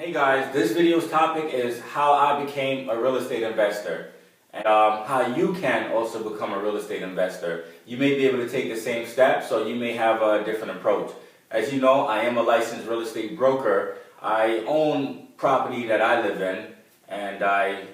Hey guys, this video's topic is how I became a real estate investor and how you can also become a real estate investor. You may be able to take the same steps or you may have a different approach. As you know, I am a licensed real estate broker. I own property that I live in and I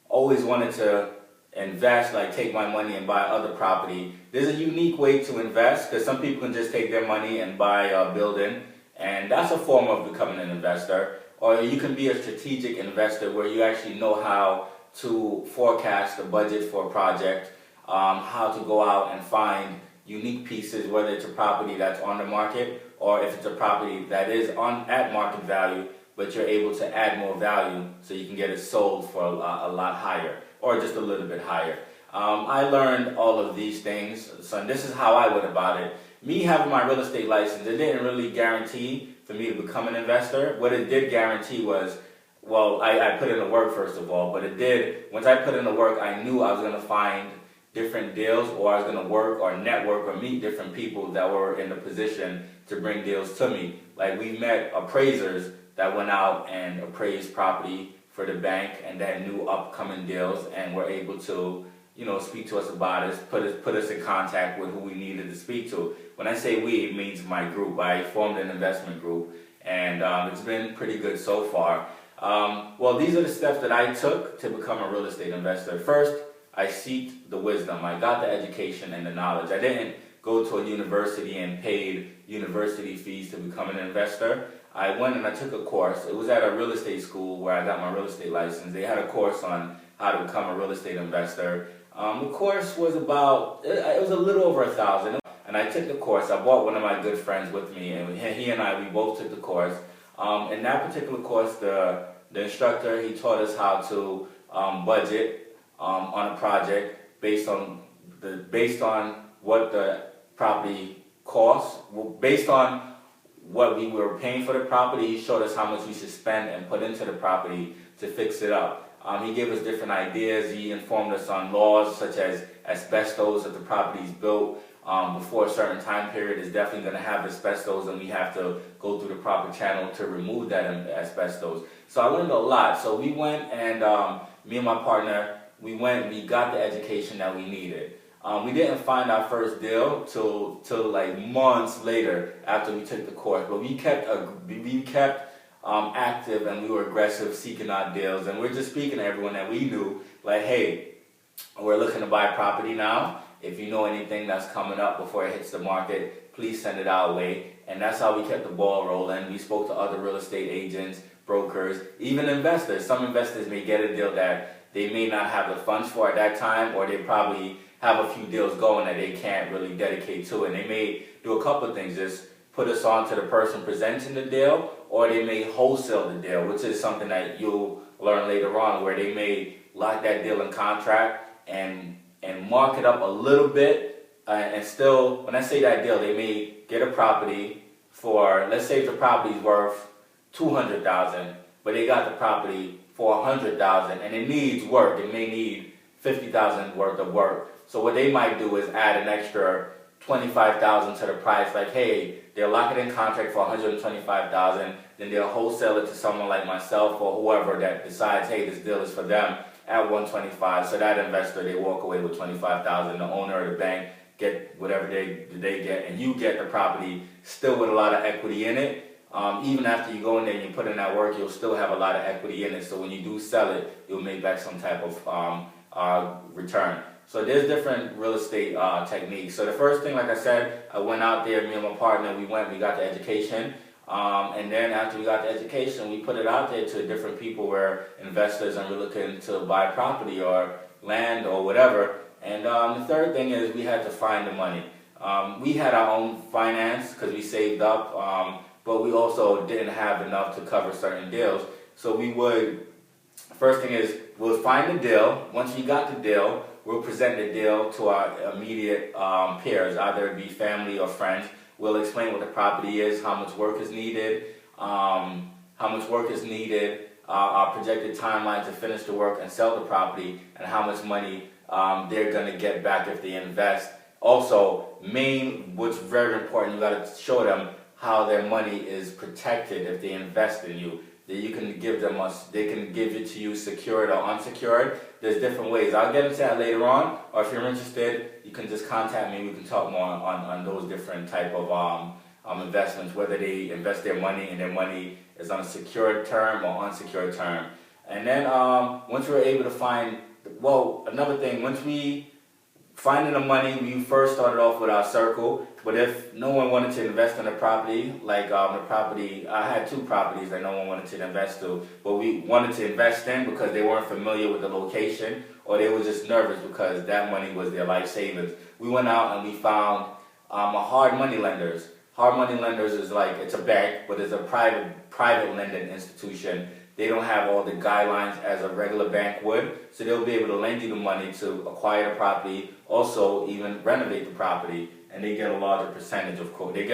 always wanted to invest, like take my money and buy other property. There's a unique way to invest because some people can just take their money and buy a building, and that's a form of becoming an investor. Or you can be a strategic investor where you actually know how to forecast the budget for a project, how to go out and find unique pieces, whether it's a property that's on the market or if it's a property that is at market value, but you're able to add more value so you can get it sold for a lot higher or just a little bit higher. I learned all of these things, so this is how I went about it. Me having my real estate license, it didn't really guarantee for me to become an investor. What it did guarantee was, well, I put in the work first of all, but it did, once I put in the work, I knew I was going to find different deals, or I was going to work or network or meet different people that were in the position to bring deals to me. Like we met appraisers that went out and appraised property for the bank and that knew upcoming deals and were able to, speak to us about it, put us in contact with who we needed to speak to. When I say we, it means my group. I formed an investment group, and it's been pretty good so far. Well, these are the steps that I took to become a real estate investor. First, I sought the wisdom. I got the education and the knowledge. I didn't go to a university and paid university fees to become an investor. I went and I took a course. It was at a real estate school where I got my real estate license. They had a course on how to become a real estate investor. The course was it was a little over $1,000. And I took the course. I brought one of my good friends with me, and he and I, we both took the course. In that particular course, the instructor, he taught us how to budget on a project based on what the property costs, based on what we were paying for the property. He showed us how much we should spend and put into the property to fix it up. He gave us different ideas. He informed us on laws such as asbestos. If the property is built before a certain time period, is definitely going to have asbestos, and we have to go through the proper channel to remove that asbestos. So I learned a lot. So we went and me and my partner, we got the education that we needed. We didn't find our first deal till like months later after we took the course, but we kept active and we were aggressive seeking out deals, and we're just speaking to everyone that we knew, like, hey, we're looking to buy property now. If you know anything that's coming up before it hits the market, please send it our way. And that's how we kept the ball rolling. We spoke to other real estate agents, brokers, even investors. Some investors may get a deal that they may not have the funds for at that time, or they probably have a few deals going that they can't really dedicate to. And they may do a couple of things, just put us on to the person presenting the deal, or they may wholesale the deal, which is something that you'll learn later on, where they may lock that deal in contract and mark it up a little bit, and still, when I say that deal, they may get a property for, let's say if the property's worth $200,000, but they got the property for $100,000, and it needs work. It may need $50,000 worth of work. So what they might do is add an extra $25,000 to the price. Like, hey, they'll lock it in contract for $125,000, then they'll wholesale it to someone like myself or whoever that decides, hey, this deal is for them at $125,000. So that investor, they walk away with $25,000. The owner of the bank get whatever they get, and you get the property still with a lot of equity in it. Even after you go in there and you put in that work, you'll still have a lot of equity in it. So when you do sell it, you'll make back some type of return. So there's different real estate techniques. So the first thing, like I said, I went out there, me and my partner, we got the education. And then after we got the education, we put it out there to different people where investors are looking to buy property or land or whatever. And the third thing is we had to find the money. We had our own finance because we saved up, but we also didn't have enough to cover certain deals. So first thing is we'll find the deal. Once we got the deal, we'll present the deal to our immediate peers, either it be family or friends. We'll explain what the property is, how much work is needed, our projected timeline to finish the work and sell the property, and how much money they're going to get back if they invest. Also, what's very important, you got to show them how their money is protected if they invest in you. that you can give them they can give it to you secured or unsecured. There's different ways. I'll get into that later on, or if you're interested, you can just contact me. We can talk more on those different type of investments, whether they invest their money and their money is on a secured term or unsecured term. And then once we're able to find, well, another thing, once we finding the money, we first started off with our circle, but if no one wanted to invest in a property, like the property, I had 2 properties that no one wanted to invest to, but we wanted to invest in because they weren't familiar with the location, or they were just nervous because that money was their life savings. We went out and we found a hard money lenders. Hard money lenders is like, it's a bank, but it's a private lending institution. They don't have all the guidelines as a regular bank would, so they'll be able to lend you the money to acquire the property, also even renovate the property, and they get a larger percentage, of course. They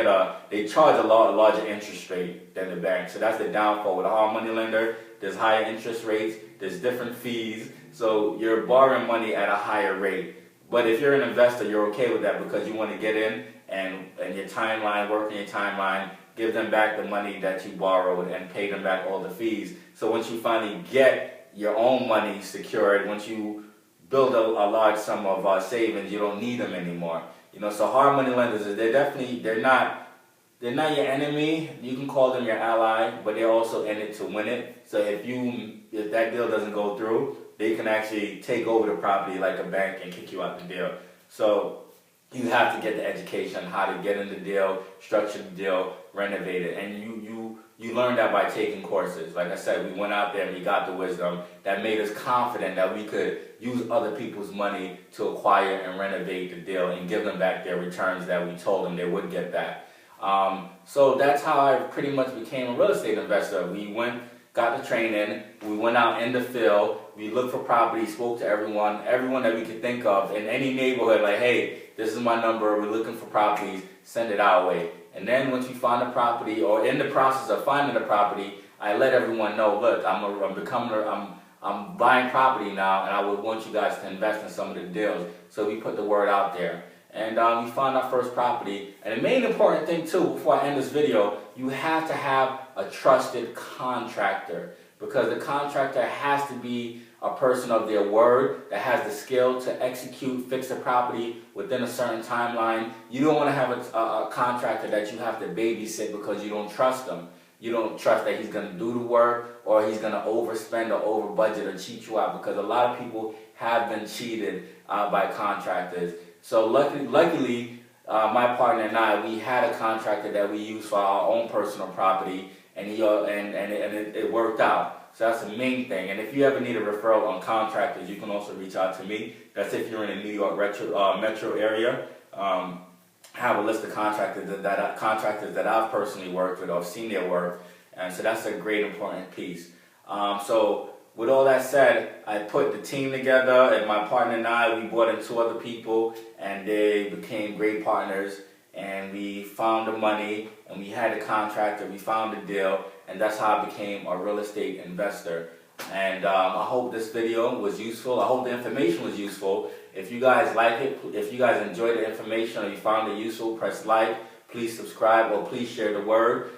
charge a larger interest rate than the bank, so that's the downfall with a hard money lender. There's higher interest rates, there's different fees, so you're borrowing money at a higher rate. But if you're an investor, you're okay with that because you want to get in and your timeline, work in your timeline, give them back the money that you borrowed and pay them back all the fees. So once you finally get your own money secured, once you build a large sum of savings, you don't need them anymore. You know, so hard money lenders, they're not your enemy. You can call them your ally, but they're also in it to win it. So if that deal doesn't go through, they can actually take over the property like a bank and kick you out the deal. So you have to get the education how to get in the deal, structure the deal, renovate it, and you learn that by taking courses. Like I said, we went out there and we got the wisdom that made us confident that we could use other people's money to acquire and renovate the deal and give them back their returns that we told them they would get back. So that's how I pretty much became a real estate investor. We got the training, we went out in the field, we looked for properties, spoke to everyone that we could think of in any neighborhood, like, hey, this is my number, we're looking for properties, send it our way. And then once we find a property, or in the process of finding a property, I let everyone know, look, I'm buying property now, and I would want you guys to invest in some of the deals. So we put the word out there. And we found our first property. And the main important thing too, before I end this video, you have to have a trusted contractor, because the contractor has to be a person of their word that has the skill to execute, fix a property within a certain timeline. You don't want to have a contractor that you have to babysit because you don't trust them. You don't trust that he's going to do the work, or he's going to overspend or over budget or cheat you out, because a lot of people have been cheated by contractors. So luckily, my partner and I, we had a contractor that we used for our own personal property, and it worked out. So that's the main thing. And if you ever need a referral on contractors, you can also reach out to me. That's if you're in the New York metro area. I have a list of contractors that I've personally worked with or seen their work, and so that's a great important piece. So with all that said, I put the team together, and my partner and I, we brought in 2 other people, and they became great partners. And we found the money, and we had a contractor, we found the deal, and that's how I became a real estate investor. And I hope this video was useful. I hope the information was useful. If you guys like it, if you guys enjoyed the information or you found it useful, press like, please subscribe, or please share the word.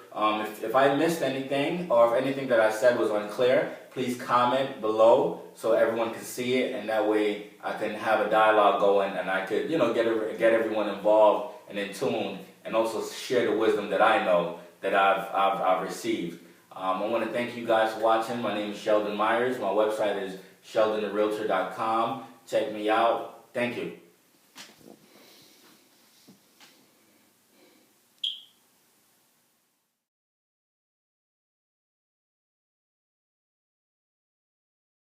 If I missed anything, or if anything that I said was unclear, please comment below so everyone can see it, and that way I can have a dialogue going, and I could, get everyone involved and in tune, and also share the wisdom that I know that I've received. I want to thank you guys for watching. My name is Sheldon Myers. My website is sheldontherealtor.com. Check me out. Thank you.